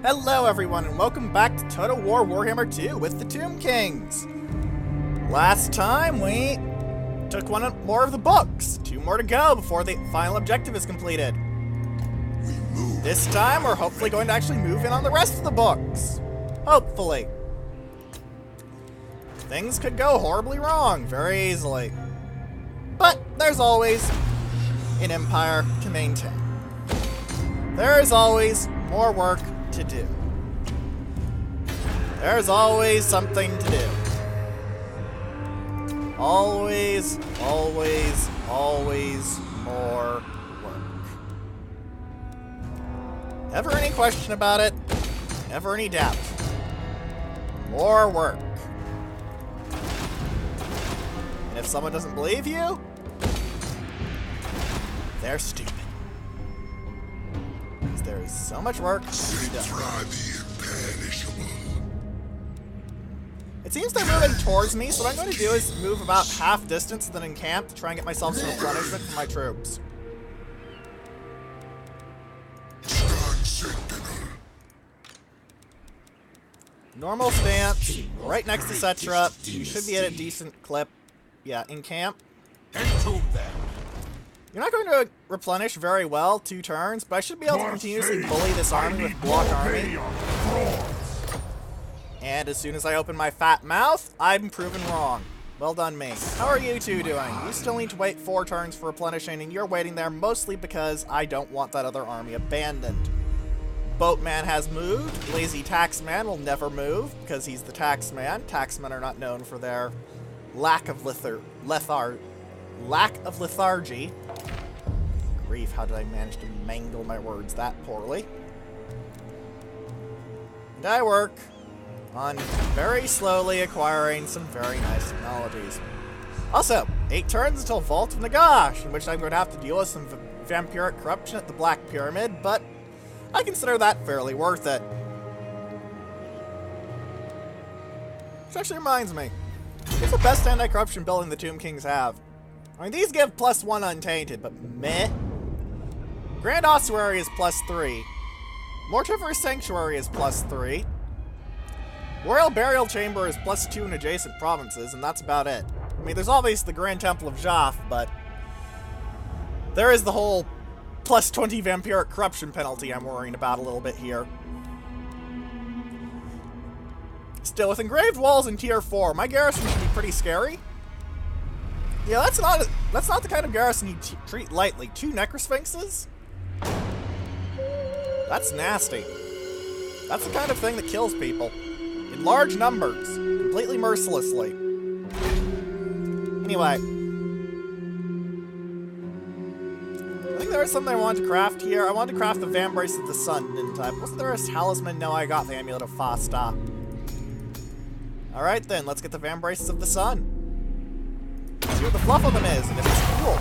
Hello everyone and welcome back to Total War Warhammer 2 with the Tomb Kings. Last time we took one more of the books. 2 more to go before the final objective is completed. This time we're hopefully going to actually move in on the rest of the books. Hopefully. Things could go horribly wrong very easily. But there's always an empire to maintain. There is always more work to do. There's always something to do. Always, always, always more work. Never any question about it. Never any doubt. More work. And if someone doesn't believe you, they're stupid. Because there is so much work to be done. It seems they're moving towards me, so what I'm going to do is move about half distance and then encamp to try and get myself some replenishment for my troops. Normal stance, right next to Cetra. You should be at a decent clip. Yeah, encamp. You're not going to replenish very well 2 turns, but I should be able to continuously bully this army with block army. And as soon as I open my fat mouth, I'm proven wrong. Well done me. How are you two doing? You still need to wait 4 turns for replenishing, and you're waiting there mostly because I don't want that other army abandoned. Boatman has moved. Lazy Taxman will never move because he's the Taxman. Taxmen are not known for their lack of lethargy. Grief, how did I manage to mangle my words that poorly? And I work on very slowly acquiring some very nice technologies. Also, 8 turns until Vault of Nagash, in which I'm going to have to deal with some vampiric corruption at the Black Pyramid, but I consider that fairly worth it. Which actually reminds me, it's the best anti-corruption building the Tomb Kings have. I mean, these give +1 untainted, but meh. Grand Ossuary is +3. Mortiferous Sanctuary is +3. Royal Burial Chamber is +2 in adjacent provinces, and that's about it. I mean, there's obviously the Grand Temple of Jaf, but there is the whole +20 vampiric corruption penalty I'm worrying about a little bit here. Still, with engraved walls in tier 4, my garrison should be pretty scary. Yeah, that's not the kind of garrison you treat lightly. 2 Necrosphinxes? That's nasty. That's the kind of thing that kills people. In large numbers. Completely mercilessly. Anyway. I think there is something I wanted to craft here. I wanted to craft the Vambrace of the Sun, didn't I? Wasn't there a talisman? No, I got the Amulet of Fasta. Alright then, let's get the Vambraces of the Sun. See what the fluff of them is, and if it's cool.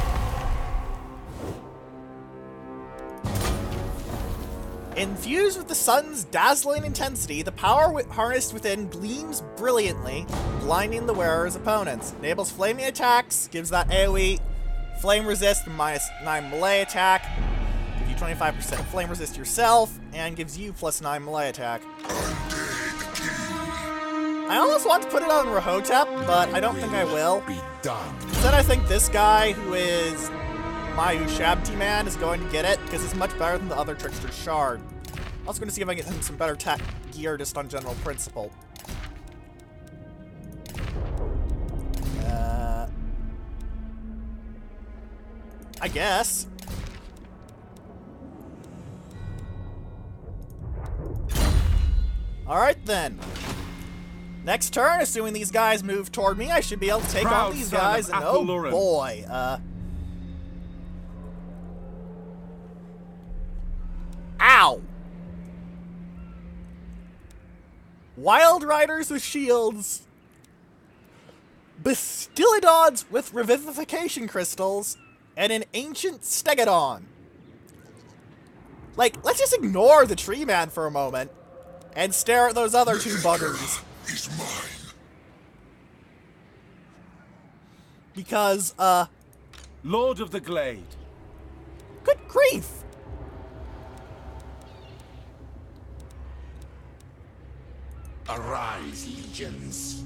Infused with the sun's dazzling intensity, the power harnessed within gleams brilliantly, blinding the wearer's opponents. Enables flaming attacks, gives that AoE flame resist and -9 melee attack, gives you 25% flame resist yourself, and gives you +9 melee attack. I almost want to put it on Rahotep, but I don't think I will. Instead, I think this guy, who is my Ushabti man, is going to get it, because it's much better than the other Trickster Shard. I'm also going to see if I can get him some better tech gear just on general principle. I guess. Alright then. Next turn, assuming these guys move toward me, I should be able to take on these guys, and oh boy, ow! Wild Riders with shields, Bastiladons with revivification crystals, and an ancient Stegodon. Like, let's just ignore the Tree Man for a moment, and stare at those other 2 buggers. Is mine. Because, Lord of the Glade. Good grief! Arise, legions.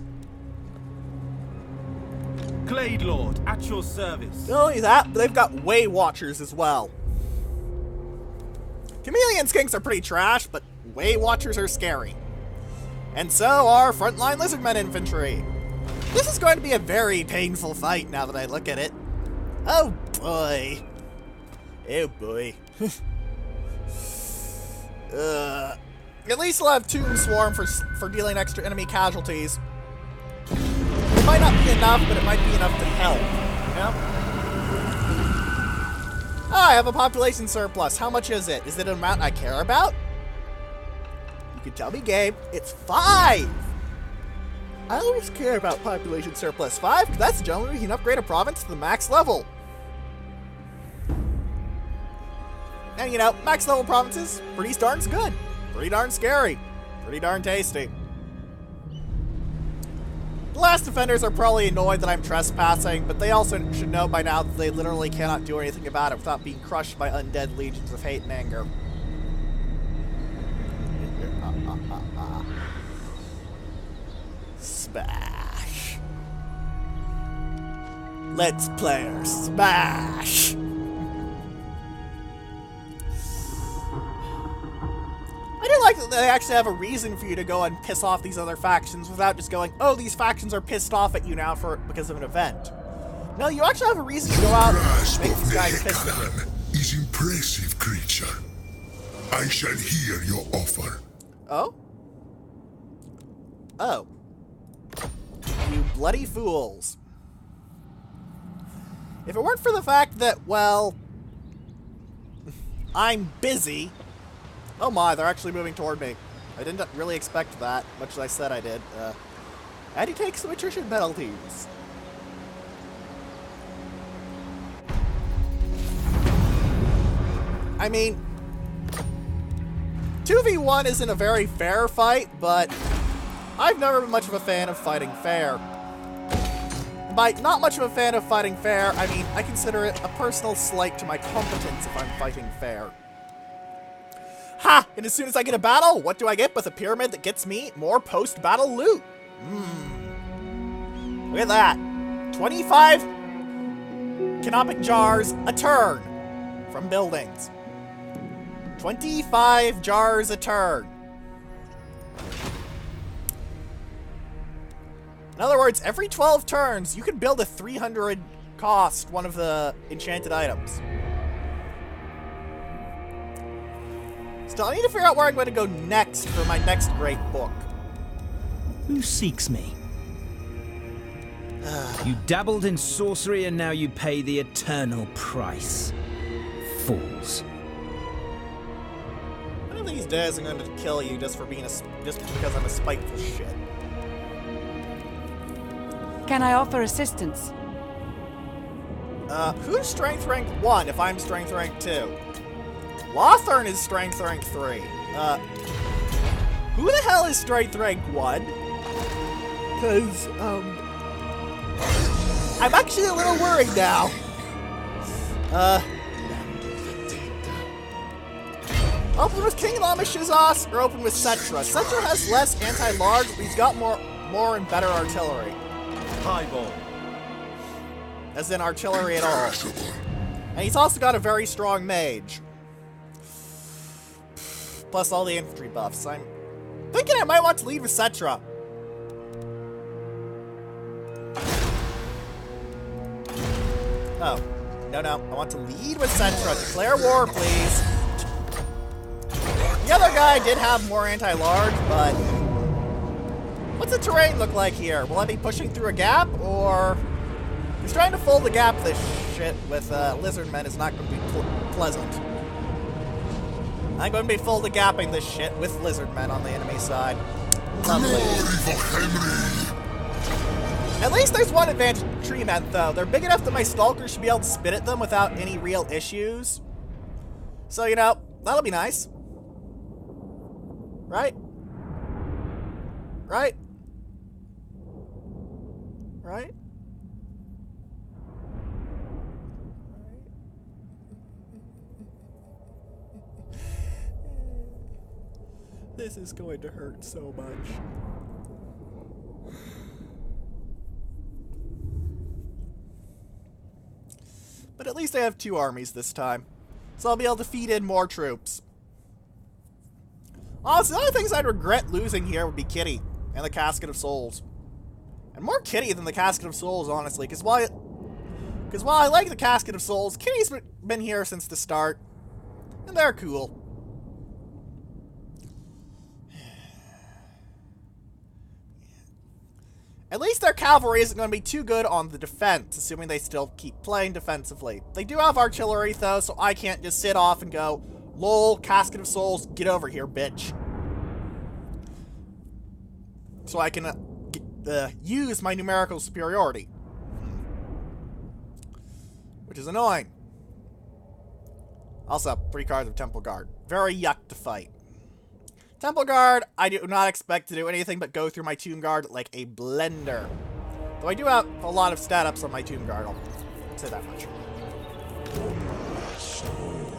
Glade Lord, at your service. Not only that, but they've got Way Watchers as well. Chameleon Skinks are pretty trash, but Way Watchers are scary. And so are Frontline Lizardmen Infantry. This is going to be a very painful fight now that I look at it. Oh boy. Oh boy. At least I'll have Tomb Swarm for dealing extra enemy casualties. It might not be enough, but it might be enough to help. You know? Ah, I have a population surplus. How much is it? Is it an amount I care about? You can tell me, Gabe. It's 5! I always care about population surplus 5, because that's generally we can upgrade a province to the max level. And you know, max level provinces, pretty darn good. Pretty darn scary. Pretty darn tasty. The last defenders are probably annoyed that I'm trespassing, but they also should know by now that they literally cannot do anything about it without being crushed by undead legions of hate and anger. Smash. Let's player smash. I do like that they actually have a reason for you to go and piss off these other factions without just going, oh, these factions are pissed off at you now because of an event. No, you actually have a reason to go out and make these guys pissed at you. Is impressive, creature. I shall hear your offer. Oh? Oh. You bloody fools. If it weren't for the fact that, well, I'm busy. Oh my, they're actually moving toward me. I didn't really expect that, much as I said I did. And he takes some attrition penalties. I mean, 2v1 isn't a very fair fight, but I've never been much of a fan of fighting fair. By not much of a fan of fighting fair, I mean, I consider it a personal slight to my competence if I'm fighting fair. Ha! And as soon as I get a battle, what do I get but a pyramid that gets me more post-battle loot? Look at that. 25 canopic jars a turn from buildings. 25 jars a turn. In other words, every 12 turns, you can build a 300 cost one of the enchanted items. Still, I need to figure out where I'm going to go next for my next great book. Who seeks me? You dabbled in sorcery and now you pay the eternal price. Fools. One of these days I'm going to kill you just because I'm a spiteful shit. Can I offer assistance? Who's strength rank 1 if I'm strength rank 2? Lothern is strength rank 3. Who the hell is strength rank 1? Because, I'm actually a little worried now. Open with King Lamashizos or open with Cetra? Cetra has less anti-large, but he's got more and better artillery. Highball. As in artillery at all. And he's also got a very strong mage. Plus all the infantry buffs. I'm thinking I might want to lead with Cetra. Oh. No. I want to lead with Cetra. Declare war, please. The other guy did have more anti-large, but what's the terrain look like here? Will I be pushing through a gap, or he's trying to fold the gap this shit with Lizardmen is not going to be pleasant. I'm going to be full to gapping this shit with Lizardmen on the enemy side. Lovely. At least there's one advantage to Treemen, though. They're big enough that my Stalkers should be able to spit at them without any real issues. So, you know, that'll be nice. Right? Right? Right? This is going to hurt so much. least I have 2 armies this time. So I'll be able to feed in more troops. Honestly, the only things I'd regret losing here would be Kitty and the Casket of Souls. And more Kitty than the Casket of Souls, honestly, because while I like the Casket of Souls, Kitty's been here since the start, and they're cool. At least their cavalry isn't going to be too good on the defense, assuming they still keep playing defensively. They do have artillery, though, so I can't just sit off and go, lol, Casket of Souls, get over here, bitch. So I can use my numerical superiority. Which is annoying. Also, 3 cards of Temple Guard. Very yuck to fight. Temple Guard, I do not expect to do anything but go through my Tomb Guard like a blender. Though I do have a lot of stat ups on my Tomb Guard, I'll say that much.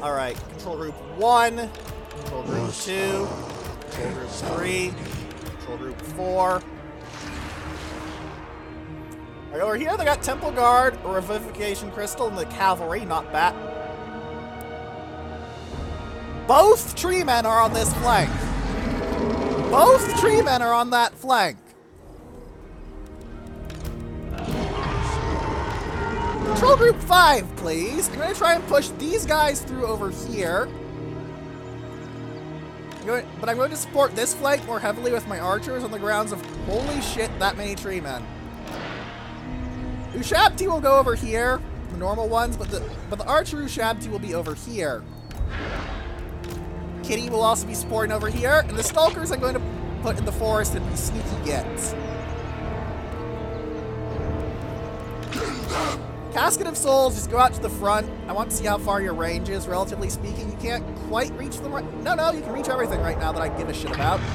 Alright, Control Group 1, Control Group 2, Control Group 3, Control Group 4. Right over here, they got Temple Guard, a Revivification Crystal, and the Cavalry, not bad. Both tree men are on this flank. Both tree men are on that flank. Control Group 5, please. I'm going to try and push these guys through over here. But I'm going to support this flank more heavily with my archers on the grounds of, holy shit, that many tree men. Ushabti will go over here, the normal ones, but the archer Ushabti will be over here. Kitty will also be supporting over here, and the stalkers I'm going to put in the forest and be sneaky gets. Casket of Souls, just go out to the front. I want to see how far your range is, relatively speaking. You can't quite reach them right... No, you can reach everything right now that I give a shit about. You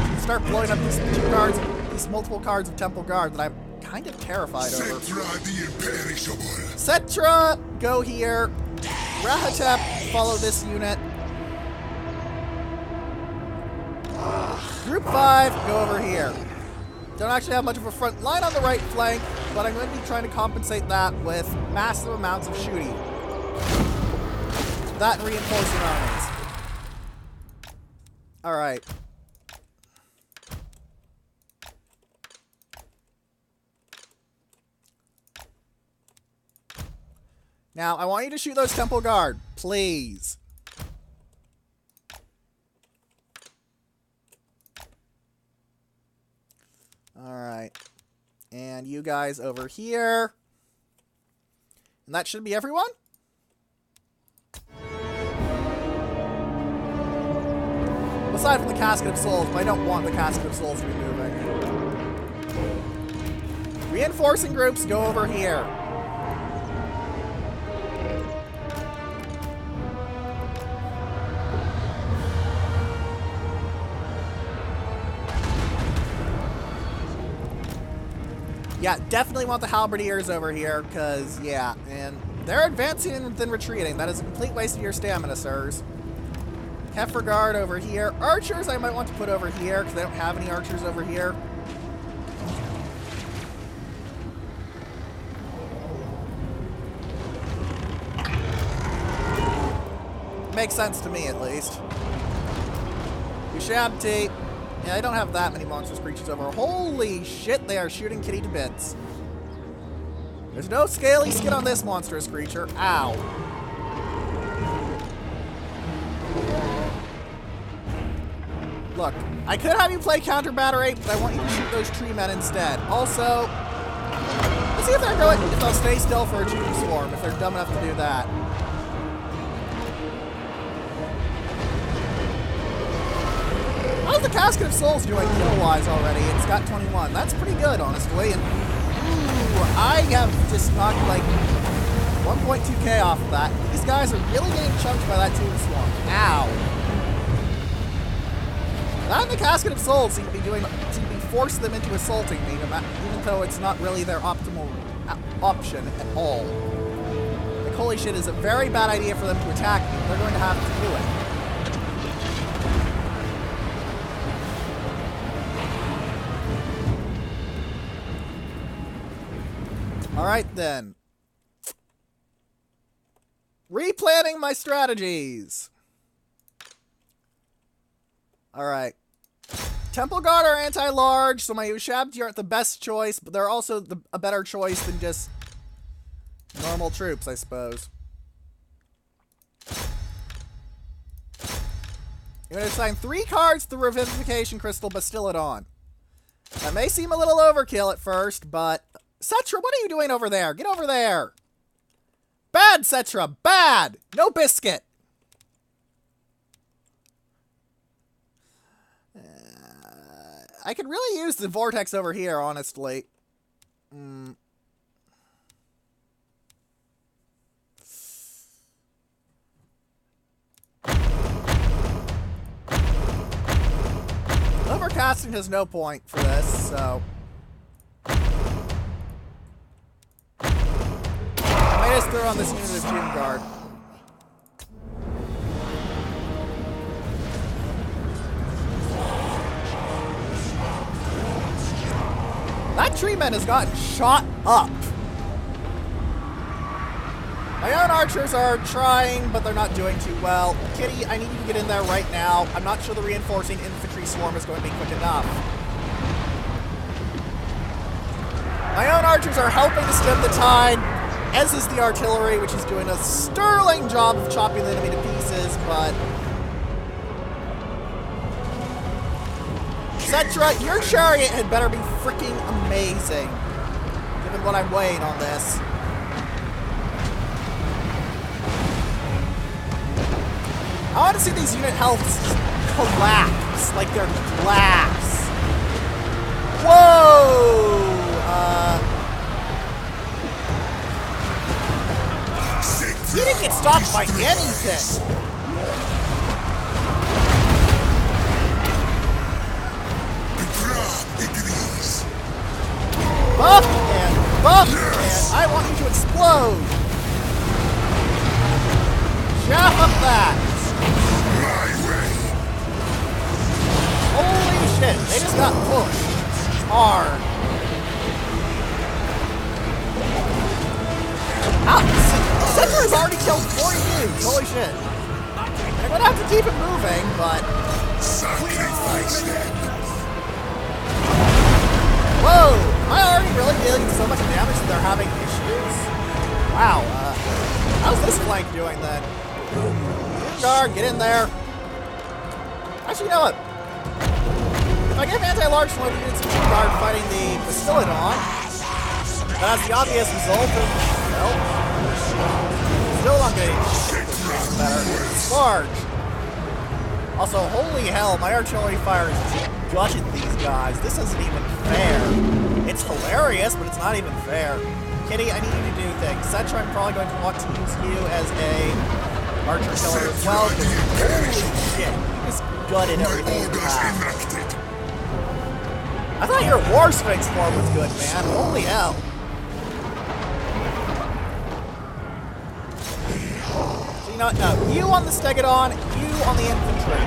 can start blowing up these 2 cards, these multiple cards of Temple Guard that I'm kind of terrified over. Setra the Imperishable. Setra, go here. Rahatep, follow this unit. Group 5, go over here. Don't actually have much of a front line on the right flank, but I'm going to be trying to compensate that with massive amounts of shooting. That and reinforcing armies. Alright. Now, I want you to shoot those Temple Guard, please. Alright. And you guys over here. And that should be everyone? Aside from the Casket of Souls, but I don't want the Casket of Souls to be moving. Reinforcing groups, go over here. Yeah, definitely want the Halberdiers over here, because, yeah, and they're advancing and then retreating. That is a complete waste of your stamina, sirs. Heifer Guard over here. Archers I might want to put over here, because they don't have any archers over here. Makes sense to me, at least. Ushabti. Yeah, I don't have that many monstrous creatures over. Holy shit, they are shooting Kitty to bits. There's no scaly skin on this monstrous creature. Ow. Look, I could have you play counter battery, but I want you to shoot those tree men instead. Also, let's see if they'll stay still for a shooting swarm, if they're dumb enough to do that. How's the Casket of Souls doing kill-wise already? It's got 21. That's pretty good, honestly. And ooh, I have just knocked like 1.2k off of that. These guys are really getting chunked by that Tomb Swarm. Ow. That and the Casket of Souls seem to be forcing them into assaulting me, even though it's not really their optimal option at all. Like, holy shit, it's a very bad idea for them to attack me. They're going to have to do it. Alright then. Replanning my strategies. Alright. Temple Guard are anti-large, so my Ushabti aren't the best choice, but they're also a better choice than just normal troops, I suppose. You're going to assign 3 cards to the Revivification Crystal, Bastillodon. That may seem a little overkill at first, but... Cetra, what are you doing over there? Get over there! Bad, Cetra! Bad! No biscuit! I could really use the Vortex over here, honestly. Overcasting has no point for this, so... I may just throw on this unit of Tomb Guard. That treatment has gotten shot up. My own archers are trying, but they're not doing too well. Kitty, I need you to get in there right now. I'm not sure the reinforcing infantry swarm is going to be quick enough. My own archers are helping to stem the tide, as is the artillery, which is doing a sterling job of chopping the enemy to pieces, but... Cetra, your chariot had better be freaking amazing, given what I'm weighing on this. I want to see these unit healths collapse like they're glass. Whoa! He didn't get stopped by anything. Buff and I want you to explode. Shaft up that. Holy shit, they just got pushed hard. Cetra has already killed 4 dudes. Holy shit. I'm gonna have to keep it moving, but... Sacrifice them. Whoa! Am I already really dealing so much damage that they're having issues? Wow, how's this flank doing then? Guard, get in there. Actually, you know what? If I give anti-large to one of the units of Guard fighting the Bastillodon, that has the obvious result of, well, still not getting better. It's large. Also, holy hell, my artillery fire is gutted these guys. This isn't even fair. It's hilarious, but it's not even fair. Kitty, I need you to do things. Cetra, I'm probably going to want to use you as a archer killer as well, because holy shit, you just gutted everything in half. I thought your War Sphinx form was good, man. Holy hell. So you know what? No, you on the Stegodon, you on the infantry.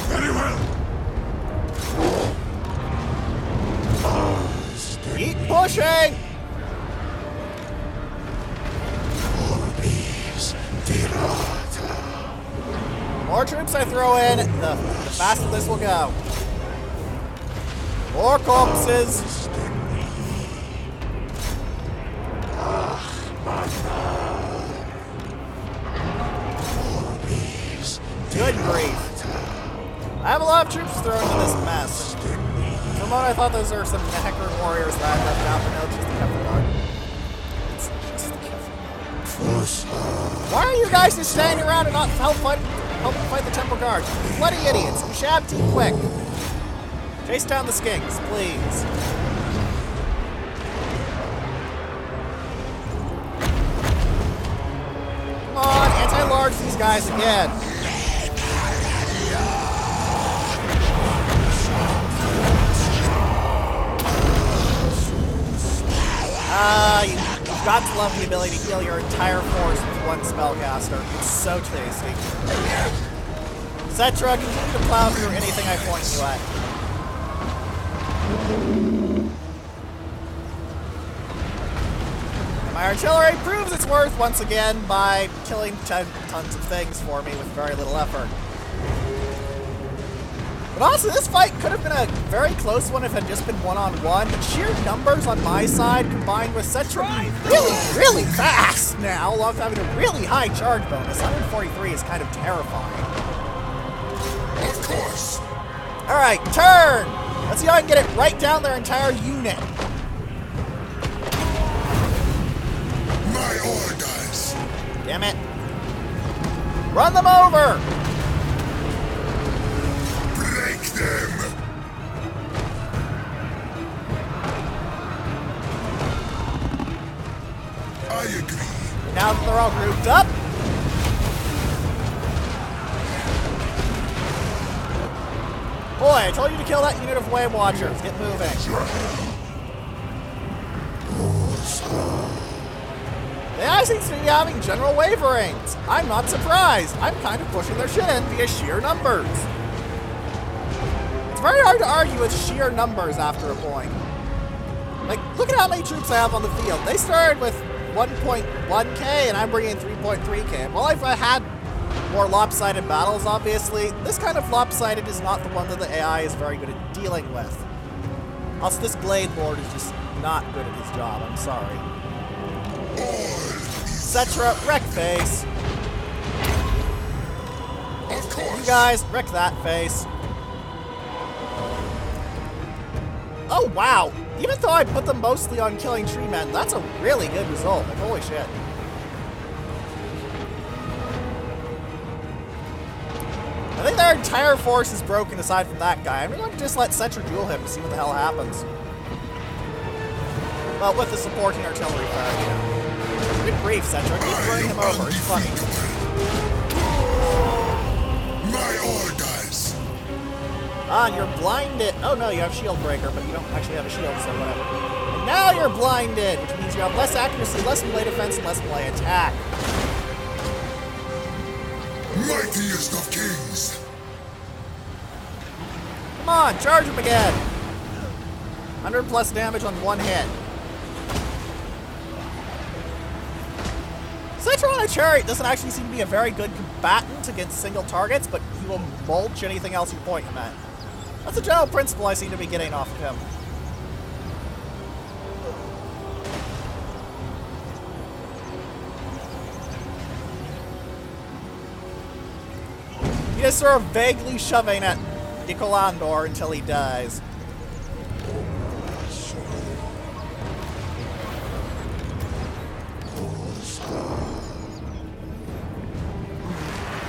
Very well. Keep pushing! More troops I throw in, the faster this will go. More corpses. Good grief. I have a lot of troops thrown into this mess. For a moment I thought those are some Hecarim warriors that I left out, but no, it's just the Kefir Guard. It's just the Kefir Guard. Why are you guys just standing around and not help fight the Temple Guard? Bloody idiots. Ushabti, quick. Chase down the skinks, please. Come on, anti-large these guys again. You've got to love the ability to heal your entire force with one spellcaster. It's so tasty. Cetra, continue to plow through anything I point you at. My artillery proves its worth once again by killing tons of things for me with very little effort. But honestly, this fight could have been a very close one if it had just been one-on-one, but sheer numbers on my side combined with Cetra being really fast now, along with having a really high charge bonus. 143 is kind of terrifying. Of course. Alright, turn! Let's see how I can get it right down their entire unit. My orders. Damn it. Run them over! Break them. I agree. Now that they're all grouped up. Boy, I told you to kill that unit of Wave Watchers. Get moving. The AI seems to be having general waverings. I'm not surprised. I'm kind of pushing their shit in via sheer numbers. It's very hard to argue with sheer numbers after a point. Like, look at how many troops I have on the field. They started with 1.1k and I'm bringing in 3.3k. Well, if I had more lopsided battles, obviously, this kind of lopsided is not the one that the AI is very good at dealing with. Also, this Blade Lord is just not good at his job. I'm sorry. Cetra, wreck face. Of course. You guys, wreck that face. Oh, wow. Even though I put them mostly on killing tree men, that's a really good result. Like, holy shit. I think their entire force is broken aside from that guy. I'm going to just let Cetra duel him to see what the hell happens. Well, with the supporting artillery fire, you know. Good grief, Cetra. Keep running him over. It's funny. My orders. Ah, and you're blinded. Oh no, you have shield breaker, but you don't actually have a shield, so whatever. And now you're blinded, which means you have less accuracy, less melee defense, and less melee attack. Mightiest of kings. Come on, charge him again. 100 plus damage on one hit. Cetra on a chariot doesn't actually seem to be a very good combatant against single targets, but he will mulch anything else you point him at. That's a general principle I seem to be getting off of him. He just sort of vaguely shoving at Nicolandor until he dies.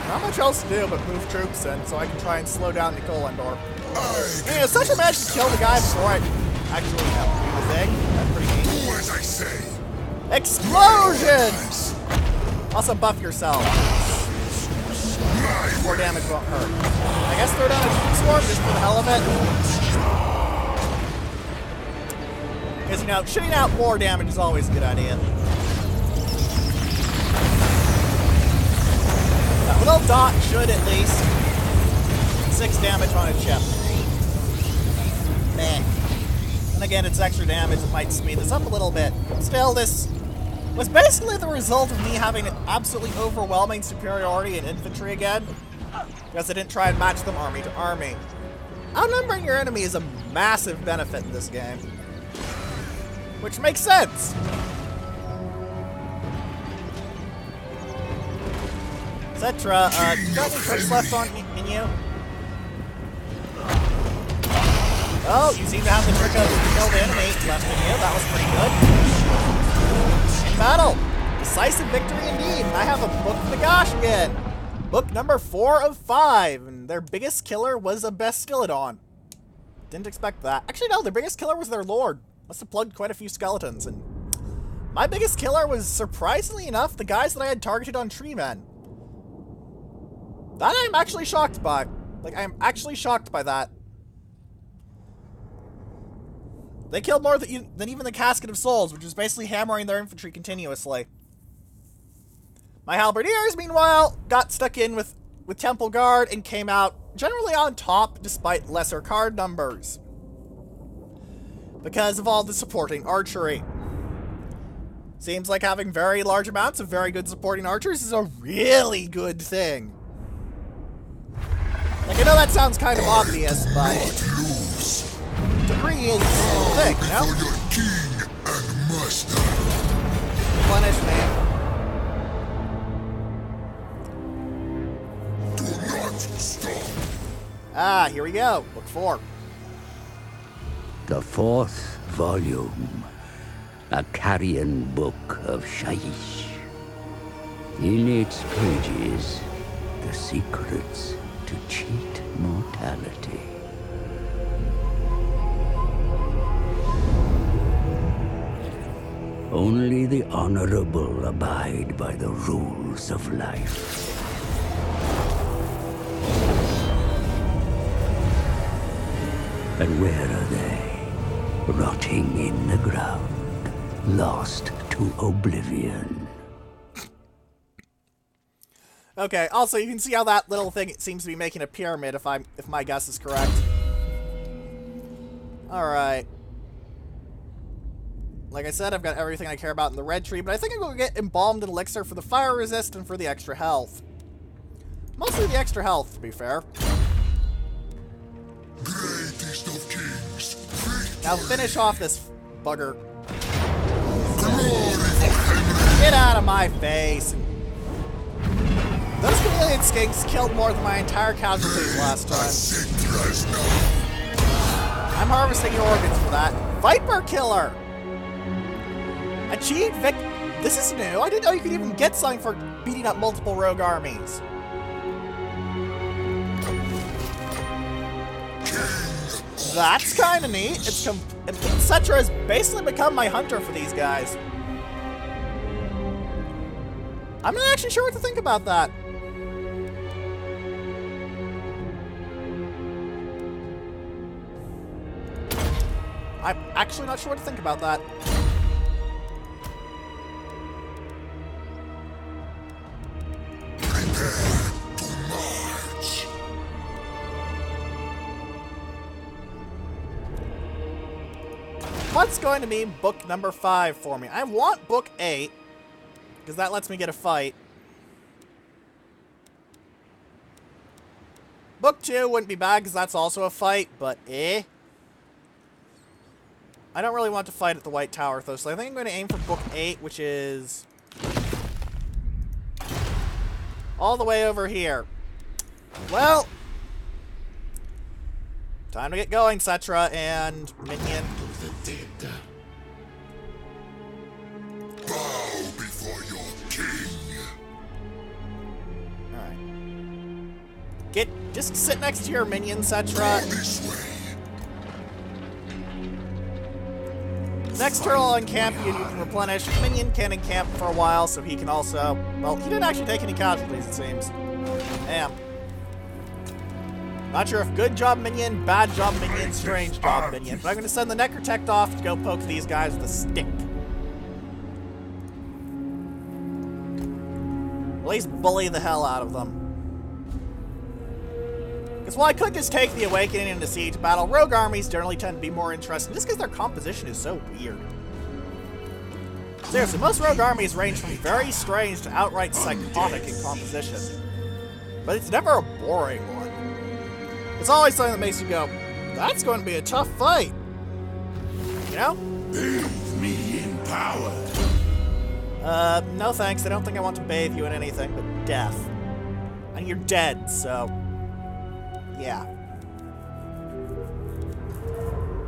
Not much else to do but move troops in so I can try and slow down Nicolandor. I mean, it's such a match to kill the guy before I actually do the thing. That's pretty neat. Do as I say. Explosion! Also buff yourself. More damage won't hurt. I guess throw down a tree swarm just for the hell of it. Because, you know, shooting out more damage is always a good idea. That little dot should at least 6 damage on a chip. Meh. And again, it's extra damage that might speed this up a little bit. Still, this was basically the result of me having an absolutely overwhelming superiority in infantry again, because I didn't try and match them army to army. Outnumbering your enemy is a massive benefit in this game. Which makes sense. Cetra, you got any tricks left in you? Oh, you seem to have the trick of kill the enemy left in you. That was pretty good. In battle. Decisive victory indeed. And I have a book of the gosh again. Book number 4 of 5. And their biggest killer was a Beskilodon. Didn't expect that. Actually, no, their biggest killer was their lord. Must have plugged quite a few skeletons. And my biggest killer was, surprisingly enough, the guys that I had targeted on Tree Men. That I'm actually shocked by. Like, I'm actually shocked by that. They killed more than even the Casket of Souls, which is basically hammering their infantry continuously. My Halberdiers, meanwhile, got stuck in with Temple Guard and came out generally on top despite lesser card numbers, because of all the supporting archery. Seems like having very large amounts of very good supporting archers is a really good thing. Like, I know that sounds kind of obvious, but degree is a thing, you know? For your king and master. Replenish me. Do not stop. Ah, here we go. Book 4. The 4th volume. A carrion book of Shaiish. In its pages, the secrets to cheat mortality. Only the honorable abide by the rules of life. And where are they? Rotting in the ground. Lost to oblivion. Okay, also you can see how that little thing seems to be making a pyramid if my guess is correct. Alright. Like I said, I've got everything I care about in the red tree, but I think I'm going to get embalmed and elixir for the fire resist and for the extra health. Mostly the extra health, to be fair. Greatest of kings. Now finish off this bugger. Glory for Henry. Get out of my face. Those chameleon skinks killed more than my entire casualties last time. Sintra's now. I'm harvesting your organs for that. Viper Killer! Achieved Vic... This is new. I didn't know you could even get something for beating up multiple rogue armies. That's kind of neat. Cetra has basically become my hunter for these guys. I'm not actually sure what to think about that. I'm actually not sure what to think about that. Prepare to march. What's going to be book number 5 for me? I want book 8, because that lets me get a fight. Book 2 wouldn't be bad, because that's also a fight, but I don't really want to fight at the White Tower, though, so I think I'm going to aim for book 8, which is all the way over here. Well, time to get going, Cetra and Minion. Bow before your king. Alright. Just sit next to your minion, Cetra. This way. Next turtle I'll encamp you can replenish. Minion can encamp for a while, so he can also... Well, he didn't actually take any casualties, it seems. Damn. Not sure if good job minion, bad job minion, strange job minion. But I'm going to send the Necrotect off to go poke these guys with a stick. At least bully the hell out of them. Because while I could just take the Awakening into siege battle, rogue armies generally tend to be more interesting just because their composition is so weird. Seriously, most rogue armies range from very strange to outright psychotic in composition. But it's never a boring one. It's always something that makes you go, that's going to be a tough fight. You know? Bathe me in power. No thanks. I don't think I want to bathe you in anything but death. And you're dead, so... yeah.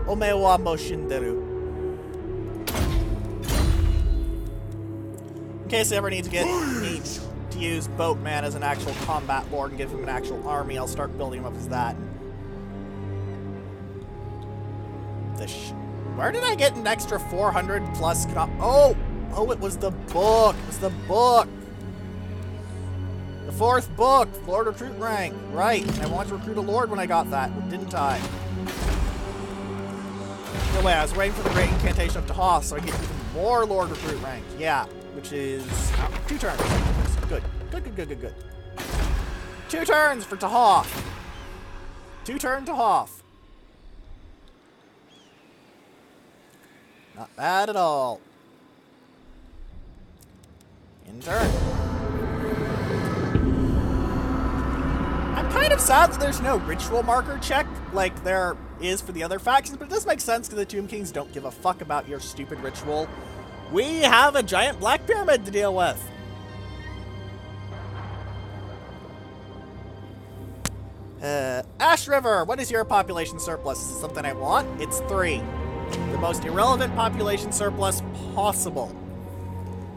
Omewa Moshinderu. In case I ever need to use Boatman as an actual combat lord and give him an actual army, I'll start building him up as that. Where did I get an extra 400 plus? Oh, it was the book. It was the book. The 4th book, Lord Recruit rank. Right, I wanted to recruit a Lord when I got that, didn't I? No way, I was waiting for the Great Incantation of Tahoth so I get even more Lord Recruit rank. Yeah, which is 2 turns. Good. Good. 2 turns for Tahoth. 2 turn Tahoth. Not bad at all. In turn. I'm kind of sad that there's no ritual marker check like there is for the other factions, but it does make sense because the Tomb Kings don't give a fuck about your stupid ritual. We have a giant black pyramid to deal with. Ash River, what is your population surplus? Is this something I want? It's 3. The most irrelevant population surplus possible.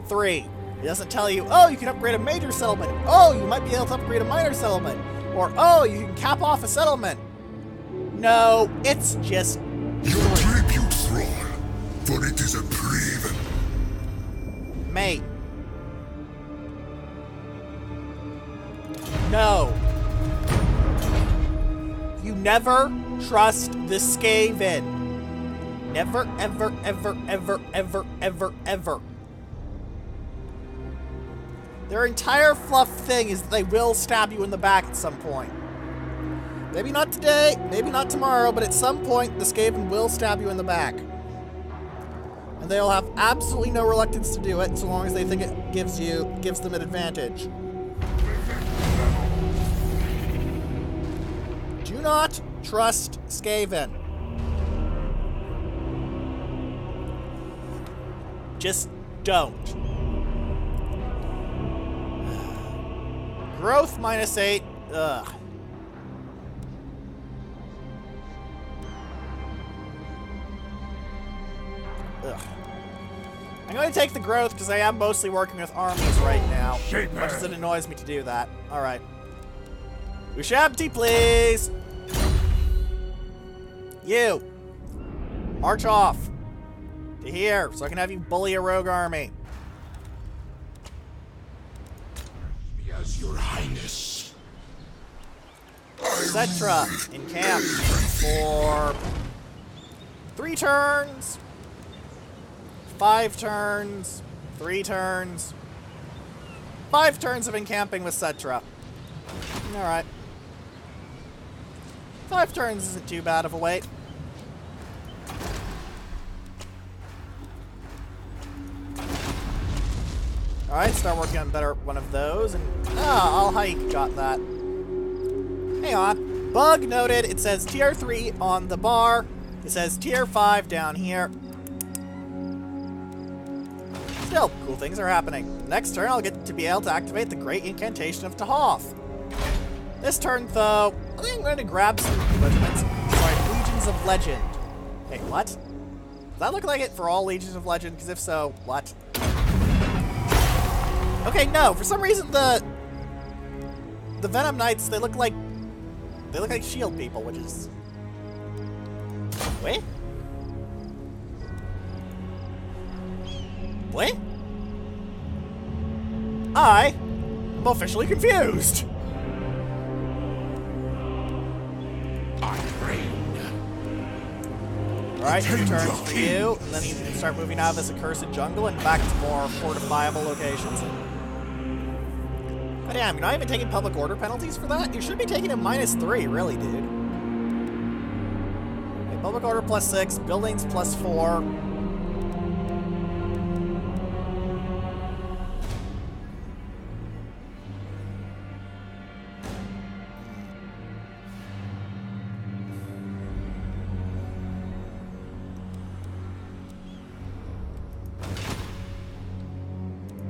3. It doesn't tell you, oh, you can upgrade a major settlement. Oh, you might be able to upgrade a minor settlement. Or, oh, you can cap off a settlement. No, it's just... Your tribute, thrall, for it is a craven. Mate. No. You never trust the Skaven. Never, ever, ever, ever, ever, ever, ever. Their entire fluff thing is that they will stab you in the back at some point. Maybe not today, maybe not tomorrow, but at some point the Skaven will stab you in the back. And they'll have absolutely no reluctance to do it so long as they think it gives them an advantage. Do not trust Skaven. Just don't. Growth -8. Ugh. Ugh. I'm going to take the growth because I am mostly working with armies right now. As much as it annoys me to do that. Alright. Ushabti, please! You! March off! To here, so I can have you bully a rogue army. As your highness. Cetra in camp for 3 turns, 5 turns, 3 turns, 5 turns of encamping with Cetra. Alright. 5 turns isn't too bad of a wait. Alright, start working on better one of those, and I'll hike, got that. Hang on. Bug noted. It says tier 3 on the bar. It says tier 5 down here. Still, cool things are happening. Next turn, I'll get to be able to activate the Great Incantation of Tahoth. This turn, though, I think I'm going to grab some regiments. Sorry, Legions of Legend. Wait, what? Does that look like it for all Legions of Legend? Because if so, what? Okay, no. For some reason, the Venom Knights, they look like shield people, which is... Wait? What? I am officially confused. Alright, 2 turns for you, and then you can start moving out of this accursed jungle and back to more fortifiable locations. But damn, you're not even taking public order penalties for that? You should be taking a -3, really, dude. Okay, public order +6, buildings +4.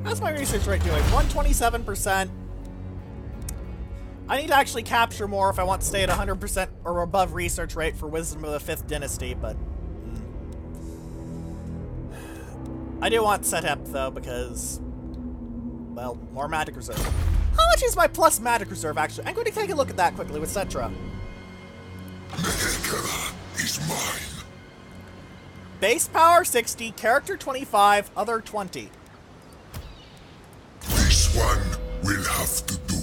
How's my research rate doing? 127%. I need to actually capture more if I want to stay at 100% or above research rate for Wisdom of the 5th Dynasty, but... I do want Setep, though, because... Well, more Magic Reserve. How much is my plus Magic Reserve, actually? I'm going to take a look at that quickly with Cetra. Mehekara is mine. Base power 60, character 25, other 20. This one will have to do.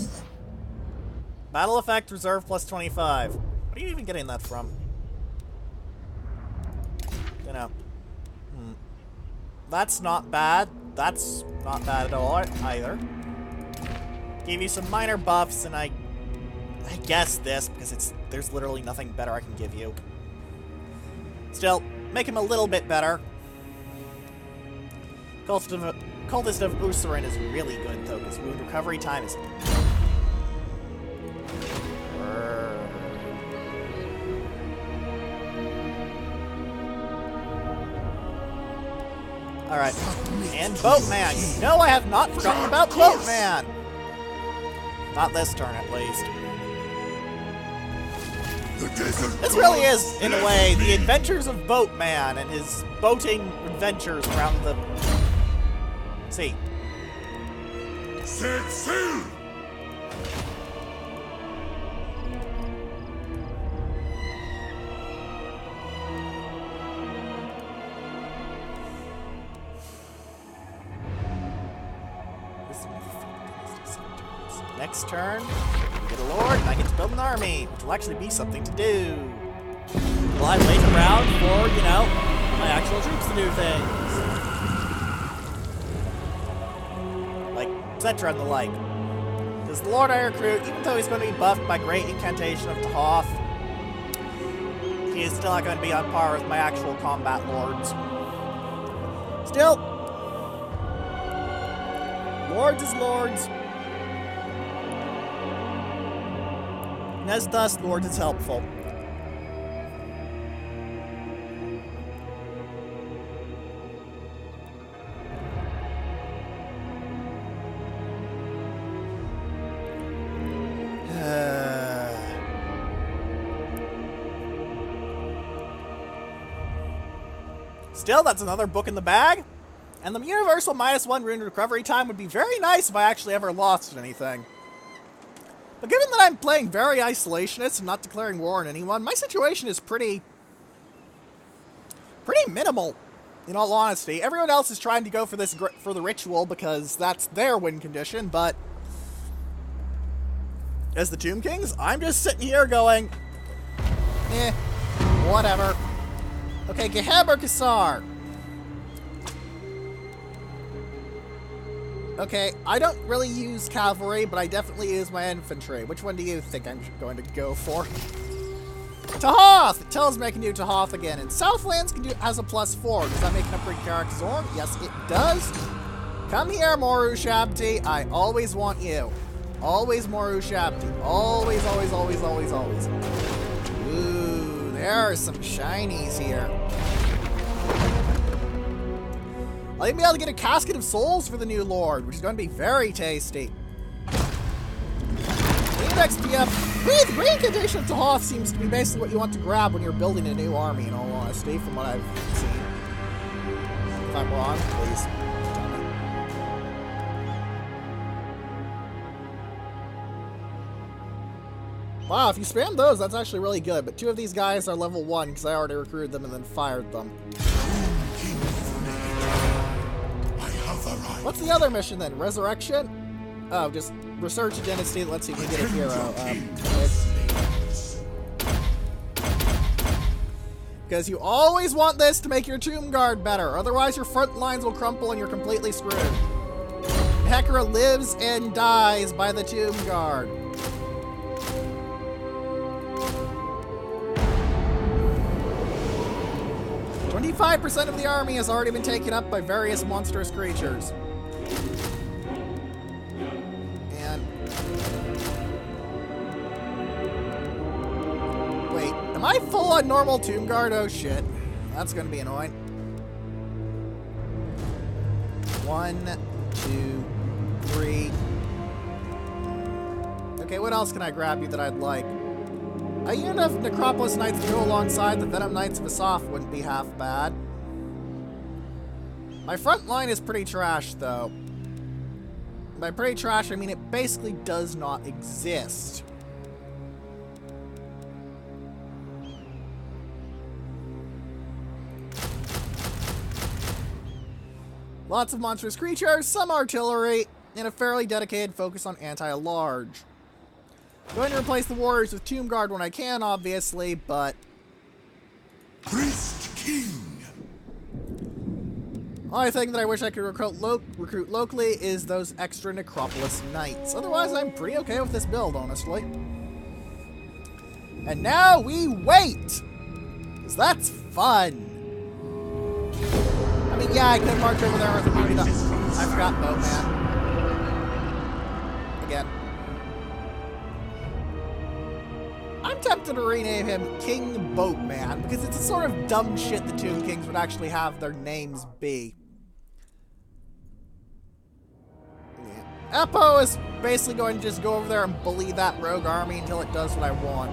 Battle effect, reserve plus 25. What are you even getting that from? You know. That's not bad. That's not bad at all either. Gave you some minor buffs, and I guess this, because there's literally nothing better I can give you. Still, make him a little bit better. Cultist of Usurin is really good, though, because wound recovery time is... Alright. And Boatman. No, I have not forgotten about Boatman! Not this turn, at least. This really is, in a way, the adventures of Boatman and his boating adventures around the sea. Set sail! Next turn, we get a lord, and I get to build an army, which will actually be something to do. Will I wait around for, you know, my actual troops to do things? Like, etc. and the like. Because the lord I recruit, even though he's going to be buffed by Great Incantation of Tahoth, he is still not going to be on par with my actual combat lords. Still, lords is lords. And as thus, lords is helpful. Still, that's another book in the bag. And the universal -1 rune recovery time would be very nice if I actually ever lost anything. But given that I'm playing very isolationist and not declaring war on anyone, my situation is pretty minimal, in all honesty. Everyone else is trying to go for the ritual because that's their win condition, but as the Tomb Kings, I'm just sitting here going, whatever. Okay, Geheb or Kassar? Okay, I don't really use cavalry, but I definitely use my infantry. Which one do you think I'm going to go for? Tahoth! It tells me I can do Tahoth again. And Southlands has a +4. Does that make it upgrade Karak Zorn? Yes, it does. Come here, Moru Shabti. I always want you. Always Moru Shabti. Always, always, always, always, always. Ooh, there are some shinies here. I'll even be able to get a Casket of Souls for the new Lord, which is going to be very tasty. XP. The Great Condition of Tahoth seems to be basically what you want to grab when you're building a new army, in all honesty, from what I've seen. If I'm wrong, please tell me. Wow, if you spam those, that's actually really good, but 2 of these guys are level 1 because I already recruited them and then fired them. What's the other mission then? Resurrection? Oh, just research a dynasty. Let's see if we get a hero. Because you always want this to make your Tomb Guard better. Otherwise, your front lines will crumple and you're completely screwed. Hekra lives and dies by the Tomb Guard. %5 of the army has already been taken up by various monstrous creatures. And... wait, am I full on normal Tomb Guard? Oh shit. That's gonna be annoying. 1, 2, 3. Okay, what else can I grab you that I'd like? A unit of Necropolis Knights to go alongside the Venom Knights of Asaf wouldn't be half bad. My front line is pretty trash, though. By pretty trash, I mean it basically does not exist. Lots of monstrous creatures, some artillery, and a fairly dedicated focus on anti-large. Going to replace the warriors with Tomb Guard when I can, obviously, but... Priest King! Only thing that I wish I could recruit locally is those extra Necropolis Knights. Otherwise, I'm pretty okay with this build, honestly. And now we wait! Because that's fun! I mean, yeah, I could march over there with a I forgot Boatman. Again. I'm tempted to rename him King Boatman, because it's the sort of dumb shit the Tomb Kings would actually have their names be. Yeah. Eppo is basically going to just go over there and bully that rogue army until it does what I want.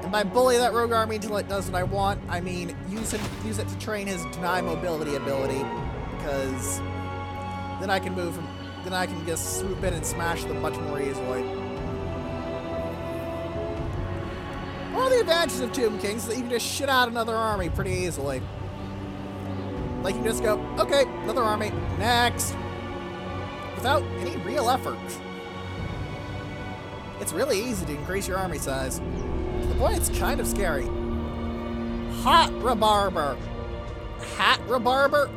And by bully that rogue army until it does what I want, I mean use it to train his deny mobility ability, because then I can move him, then I can just swoop in and smash them much more easily. One of the advantages of Tomb Kings is that you can just shit out another army pretty easily. Like, you just go, okay, another army, next. Without any real effort. It's really easy to increase your army size. To the point it's kind of scary. Hot Rebarber. Hat Rebarber?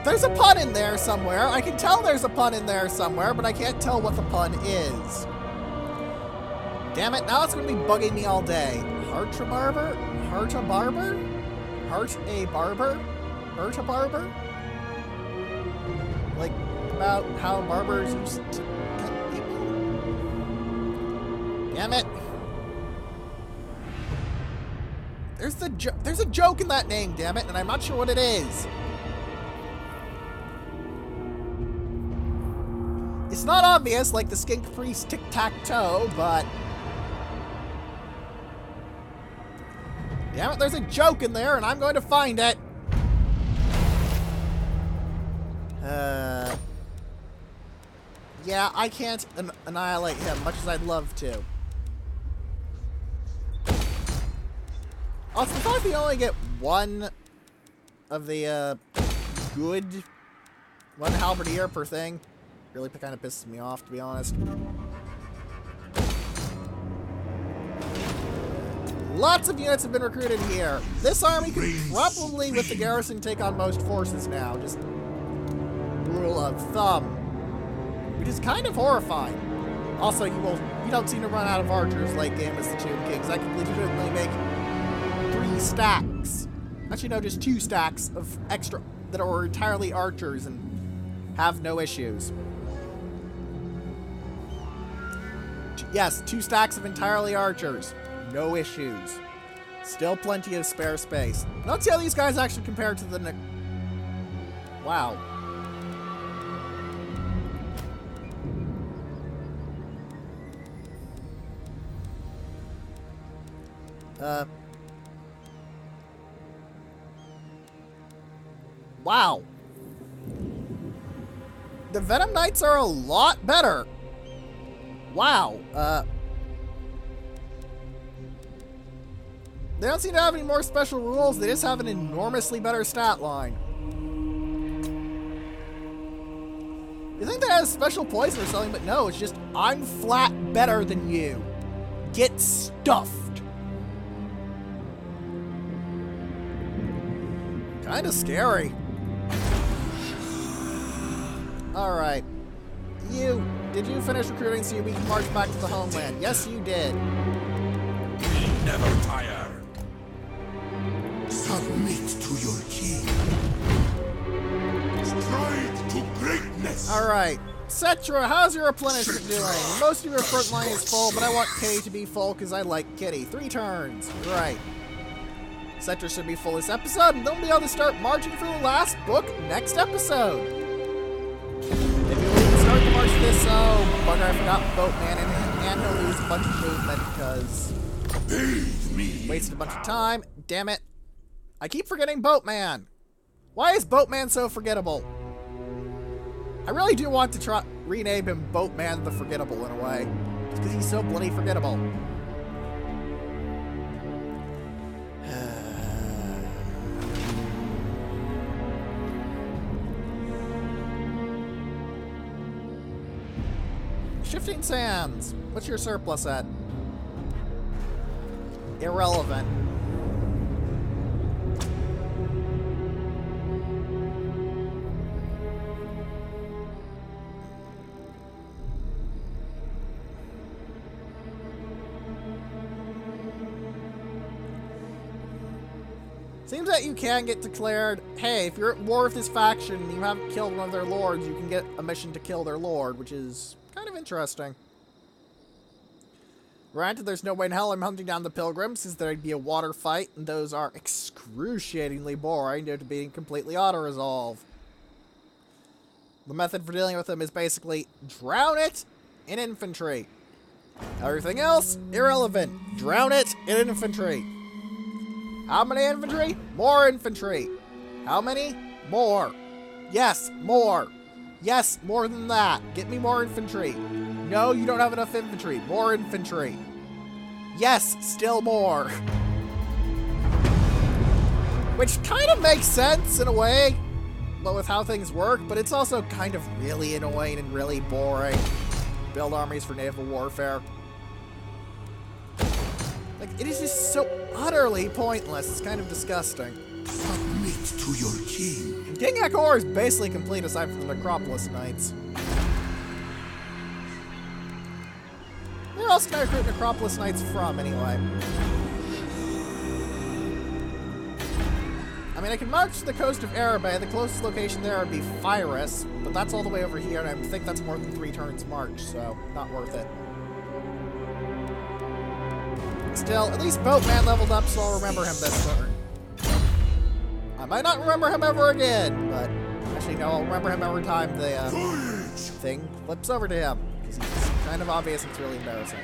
There's a pun in there somewhere. I can tell there's a pun in there somewhere, but I can't tell what the pun is. Damn it, now it's going to be bugging me all day. Heart-a-barber? Heart-a-barber? Heart-a-barber? Heart-a-barber? Like, about how barbers used to cut people? Damn it. There's a joke in that name, damn it, and I'm not sure what it is. It's not obvious, like the Skink Priest tic-tac-toe, but... damn it, there's a joke in there, and I'm going to find it. Yeah, I can't annihilate him, much as I'd love to. Also, the fact that you only get one of the, one halberdier per thing really kind of pisses me off, to be honest. Lots of units have been recruited here. This army could probably, with the garrison, take on most forces now. Just rule of thumb. Which is kind of horrifying. Also, you don't seem to run out of archers late game as the Tomb Kings. I can legitimately make 3 stacks. Actually, no, just 2 stacks of extra that are entirely archers and have no issues. Yes, 2 stacks of entirely archers. No issues. Still plenty of spare space. Let's see how these guys actually compare to the... wow. Wow. The Venom Knights are a lot better. Wow. They don't seem to have any more special rules. They just have an enormously better stat line. You think they have special poison or something, but no, it's just, I'm flat better than you. Get stuffed. Kinda scary. Alright. Did you finish recruiting so we can march back to the homeland? Yes, you did. We never tire. Submit to your king. Strive to greatness. Alright. Cetra, how's your replenishment doing? Most of your front line is full, but I want Kitty to be full because I like Kitty. 3 turns. Right. Cetra should be full this episode, and they'll be able to start marching for the last book next episode. If you leave and start the march this, oh, bugger, I forgot Boatman, and he'll lose a bunch of movement because... wasted a bunch of time. Damn it. I keep forgetting Boatman. Why is Boatman so forgettable? I really do want to rename him Boatman the Forgettable in a way. Just because he's so bloody forgettable. Shifting Sands. What's your surplus at? Irrelevant. Seems that you can get declared, hey, if you're at war with this faction and you haven't killed one of their lords, you can get a mission to kill their lord, which is kind of interesting. Granted, there's no way in hell I'm hunting down the pilgrims, since there'd be a water fight, and those are excruciatingly boring due to being completely auto-resolve. The method for dealing with them is basically drown it in infantry. Everything else, irrelevant. Drown it in infantry. How many infantry? More infantry. How many? More. Yes, more. Yes, more than that. Get me more infantry. No, you don't have enough infantry. More infantry. Yes, still more. Which kind of makes sense in a way, but with how things work, but it's also kind of really annoying and really boring. Build armies for naval warfare. Like, it is just so utterly pointless. It's kind of disgusting. Submit to your king. King Akor is basically complete aside from the Necropolis Knights. Where else can I recruit Necropolis Knights from, anyway? I mean, I can march to the coast of Arabe. The closest location there would be Pyrrhus, but that's all the way over here, and I think that's more than 3 turns march, so not worth it. Still, at least Boatman leveled up, so I'll remember him this turn. I might not remember him ever again, but actually, no, I'll remember him every time the thing flips over to him. Because he's kind of obvious and it's really embarrassing.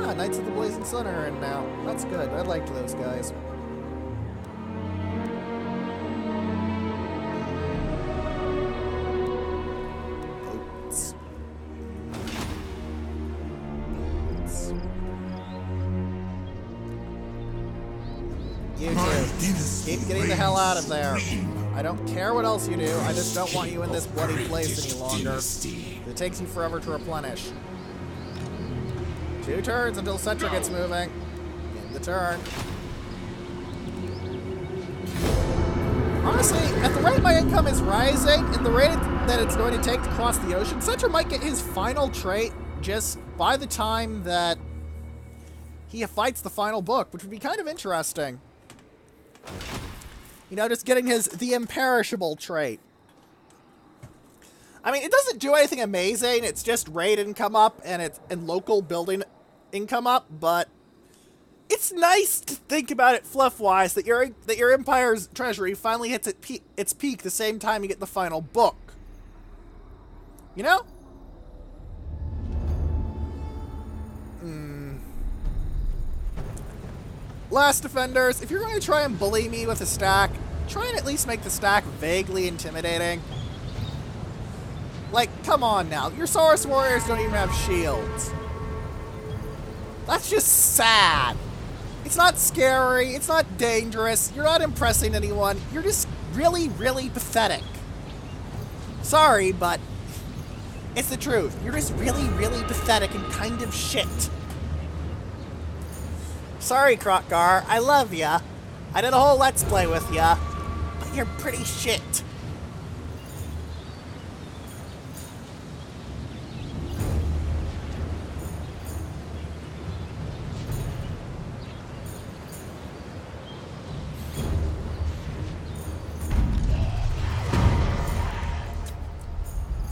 Ah, Knights of the Blazing Sun are in now. That's good. I liked those guys. You two, keep getting the hell out of there. I don't care what else you do, I just don't want you in this bloody place any longer. It takes you forever to replenish. 2 turns until Cetra gets moving. End the turn. Honestly, at the rate my income is rising, and the rate that it's going to take to cross the ocean, Cetra might get his final trait just by the time that he fights the final book, which would be kind of interesting. You know, just getting the imperishable trait. I mean, it doesn't do anything amazing. It's just raid income up and local building income up, but it's nice to think about it fluff-wise that your empire's treasury finally hits its peak the same time you get the final book. You know? Last Defenders, if you're going to try and bully me with a stack, try and at least make the stack vaguely intimidating. Like, come on now. Your Saurus Warriors don't even have shields. That's just sad. It's not scary. It's not dangerous. You're not impressing anyone. You're just really, really pathetic. Sorry, but it's the truth. You're just really, really pathetic and kind of shit. Sorry, Krokgar. I love ya. I did a whole Let's Play with ya. But you're pretty shit.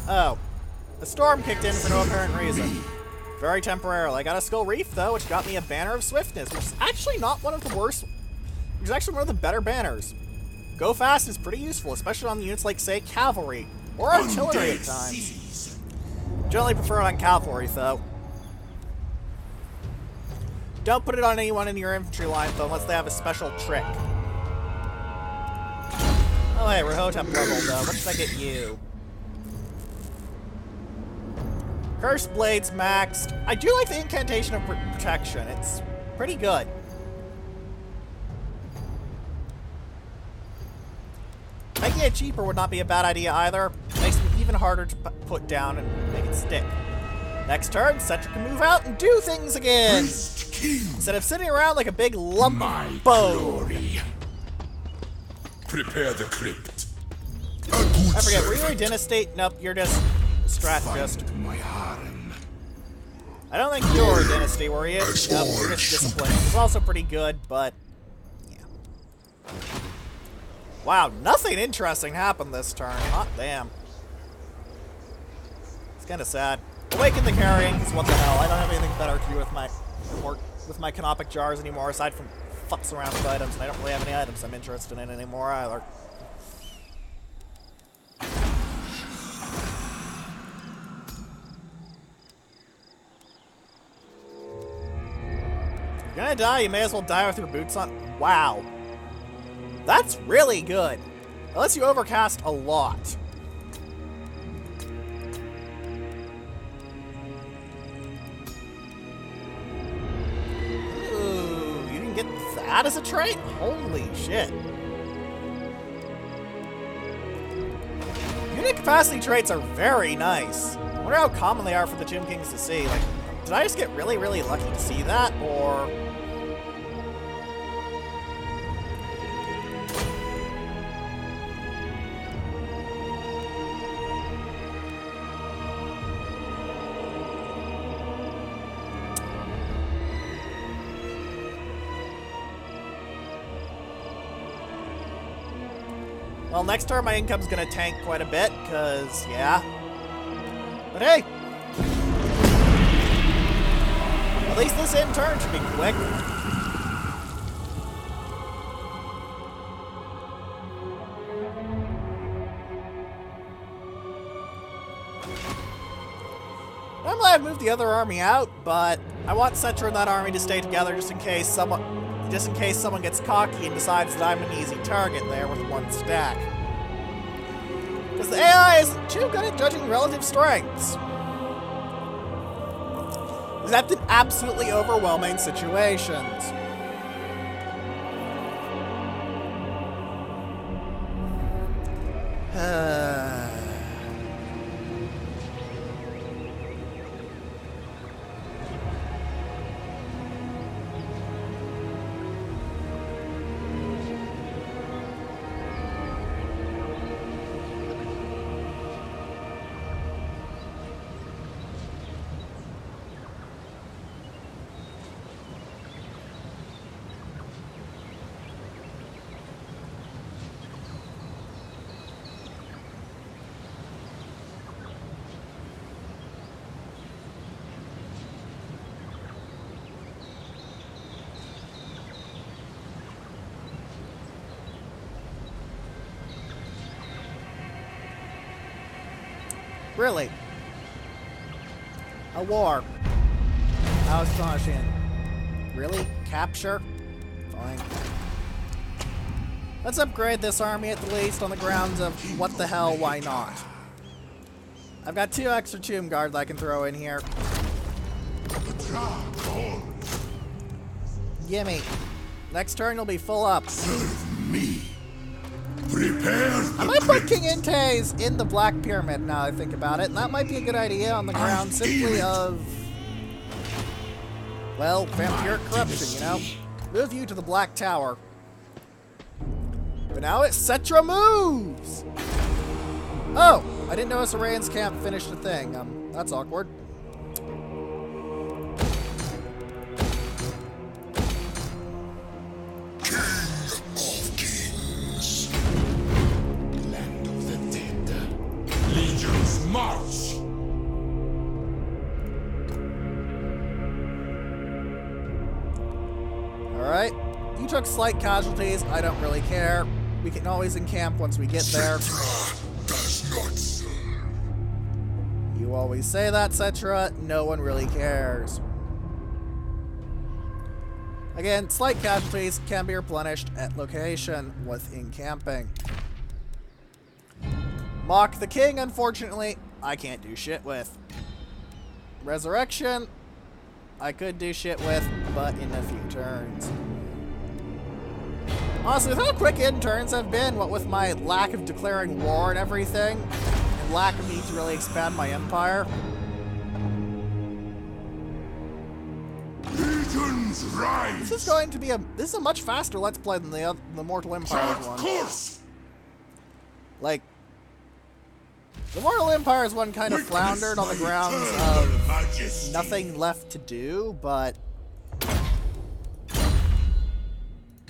Oh. The storm kicked in for no apparent reason. Very temporarily. I got a Skull Reef, though, which got me a Banner of Swiftness, which is actually not one of the worst. Which is actually one of the better banners. Go Fast is pretty useful, especially on units like, say, Cavalry. Or Artillery at times. Generally prefer it on Cavalry, though. Don't put it on anyone in your infantry line, though, unless they have a special trick. Oh, hey, Rahotep level, though. What should I get you? Cursed Blades maxed. I do like the Incantation of Protection. It's pretty good. Making it cheaper would not be a bad idea either. Makes it even harder to put down and make it stick. Next turn, Cetra can move out and do things again. Instead of sitting around like a big lump of bone. Prepare the crypt. I forget, were you a Dynasty? Nope, you're just a strategist. My harem. I don't think you were a dynasty, were you? Nope, you're just discipline. It's also pretty good, but yeah. Wow, nothing interesting happened this turn. Hot damn. It's kind of sad. Awaken the carrying, because what the hell? I don't have anything better to do with my canopic jars anymore, aside from fucks around with items, and I don't really have any items I'm interested in anymore either. If you're gonna die, you may as well die with your boots on. Wow. That's really good. It lets you overcast a lot. That as a trait? Holy shit. Unit capacity traits are very nice. I wonder how common they are for the Tomb Kings to see. Like, did I just get really, really lucky to see that, or... Well, next turn my income's gonna tank quite a bit, because, yeah. But hey! At least this end turn should be quick. Normally I'd move the other army out, but I want Cetra and that army to stay together just in case someone gets cocky and decides that I'm an easy target there with one stack. Because the AI isn't too good at judging relative strengths. Except in absolutely overwhelming situations. Really? A war. How astonishing. Really? Capture? Fine. Let's upgrade this army at the least on the grounds of what the hell, why not? I've got 2 extra Tomb Guards I can throw in here. Gimme. Next turn you'll be full up. Serve me. Prepare the I might put King Intes in the Black Pyramid now I think about it, and that might be a good idea on the ground simply of, well, vampiric corruption, you know? Move you to the Black Tower. But now it's Cetra moves! Oh! I didn't notice Arayan's camp finished a thing. That's awkward. March! Alright. You took slight casualties. I don't really care. We can always encamp once we get there. Cetra does not serve. You always say that, Cetra. No one really cares. Again, slight casualties can be replenished at location with encamping. Mock the King, unfortunately, I can't do shit with. Resurrection, I could do shit with, but in a few turns. Honestly, with how quick end turns have been, what with my lack of declaring war and everything, and lack of need to really expand my empire. Legions rise! This is going to be this is a much faster Let's Play than the Mortal Empires one. Course! Like, The Mortal Empire's one kind of floundered on the grounds of nothing left to do, but...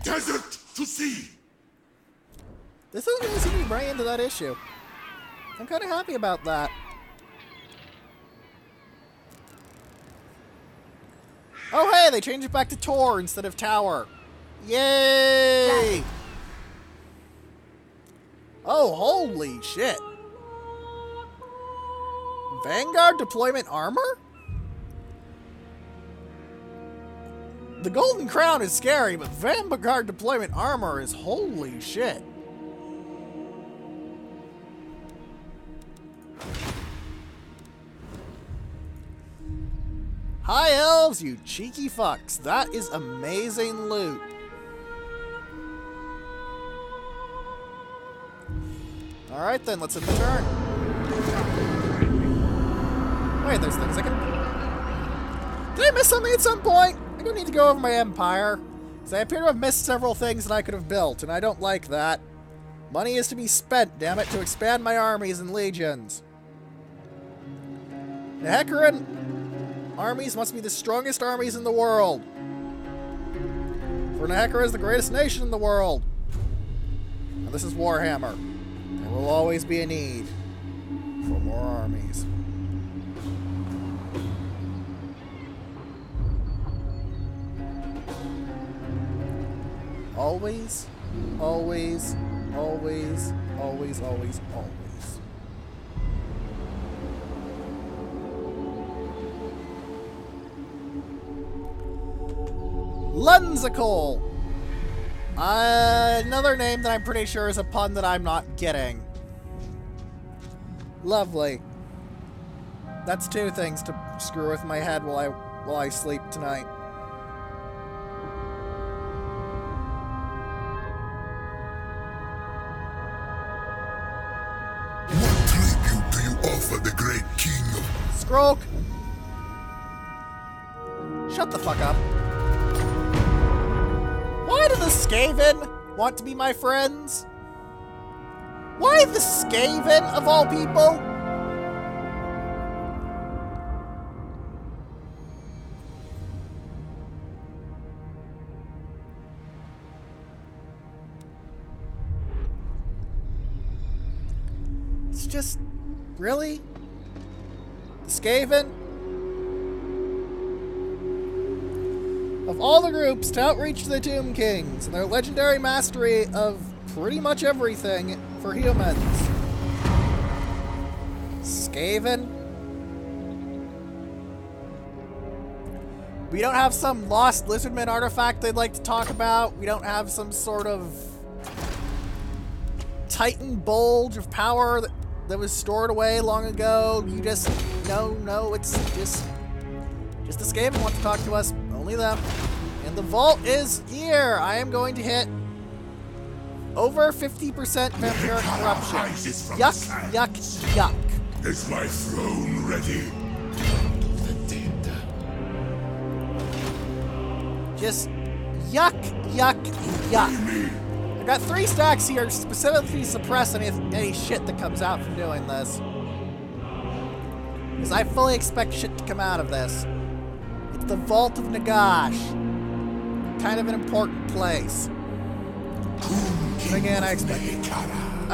Desert to sea! This doesn't really seem to be bringing into that issue. I'm kind of happy about that. Oh hey, they changed it back to Tor instead of Tower. Yay! Oh, holy shit. Vanguard deployment armor? The Golden Crown is scary, but Vanguard deployment armor is holy shit. High elves, you cheeky fucks. That is amazing loot. Alright then, let's hit the turn. Wait, there's things I can... Did I miss something at some point? I don't need to go over my empire. Because I appear to have missed several things that I could have built, and I don't like that. Money is to be spent, damn it, to expand my armies and legions. The Hecaran armies must be the strongest armies in the world. For Nehekra is the greatest nation in the world. And this is Warhammer. There will always be a need for more armies. Always, always, always, always, always, always. Lunsical! Another name that I'm pretty sure is a pun that I'm not getting. Lovely. That's two things to screw with my head while I sleep tonight. What tribute do you offer the great king of... Skroak! Shut the fuck up. Why do the Skaven want to be my friends? Why the Skaven, of all people? It's just... really? The Skaven? Of all the groups to outreach the Tomb Kings and their legendary mastery of pretty much everything for humans. Skaven? We don't have some lost lizardman artifact they'd like to talk about. We don't have some sort of Titan bulge of power that was stored away long ago. You just... No, it's just the Skaven want to talk to us. Only them. And the vault is here. I am going to hit over 50% vampiric corruption. Yuck, yuck, yuck. Is my throne ready? Just yuck, yuck, yuck. I've got 3 stacks here specifically to suppress any shit that comes out from doing this. Because I fully expect shit to come out of this. It's the Vault of Nagash. Kind of an important place. And again, I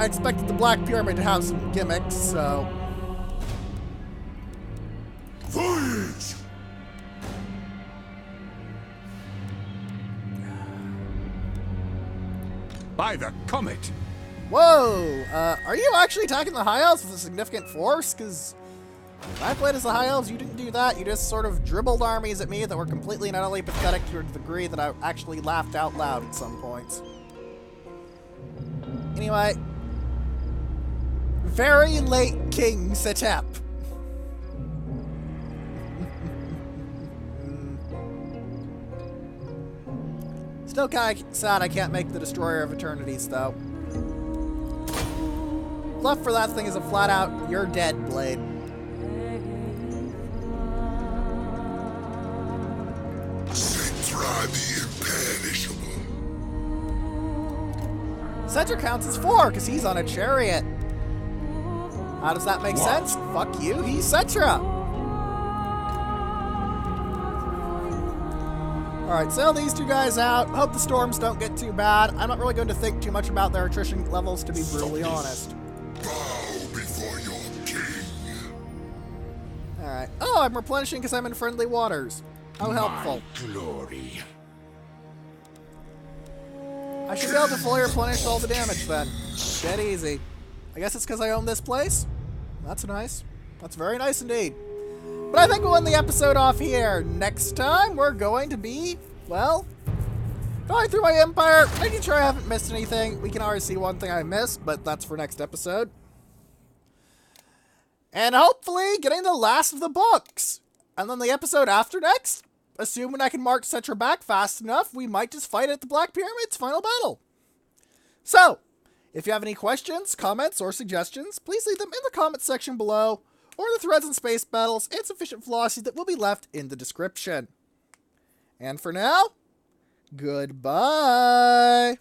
expected the Black Pyramid to have some gimmicks, so... Voyage! By the comet! Whoa! Are you actually attacking the High Elves with a significant force? Because when I played as the High Elves, you didn't do that. You just sort of dribbled armies at me that were completely and utterly pathetic to a degree that I actually laughed out loud at some points. Anyway. Very late King Setep. Still kind of sad I can't make the Destroyer of Eternities, though. Left for that thing is a flat-out, you're dead blade. Citra the imperishable. Cedric counts as 4, because he's on a chariot. How does that make sense? Fuck you, he's Cetra. Alright, sell these two guys out. Hope the storms don't get too bad. I'm not really going to think too much about their attrition levels, to be brutally honest. Bow before your king. Alright. Oh, I'm replenishing because I'm in friendly waters. How helpful. Glory. I should be able to fully replenish all the damage then. Dead easy. I guess it's because I own this place? That's nice. That's very nice indeed. But I think we'll end the episode off here. Next time, we're going to be, well, going through my empire, making sure I haven't missed anything. We can already see one thing I missed, but that's for next episode. And hopefully getting the last of the books. And then the episode after next, assuming I can mark Cetra back fast enough, we might just fight at the Black Pyramid's final battle. So, if you have any questions, comments, or suggestions, please leave them in the comments section below, or the threads and space battles and sufficient philosophy that will be left in the description. And for now, goodbye!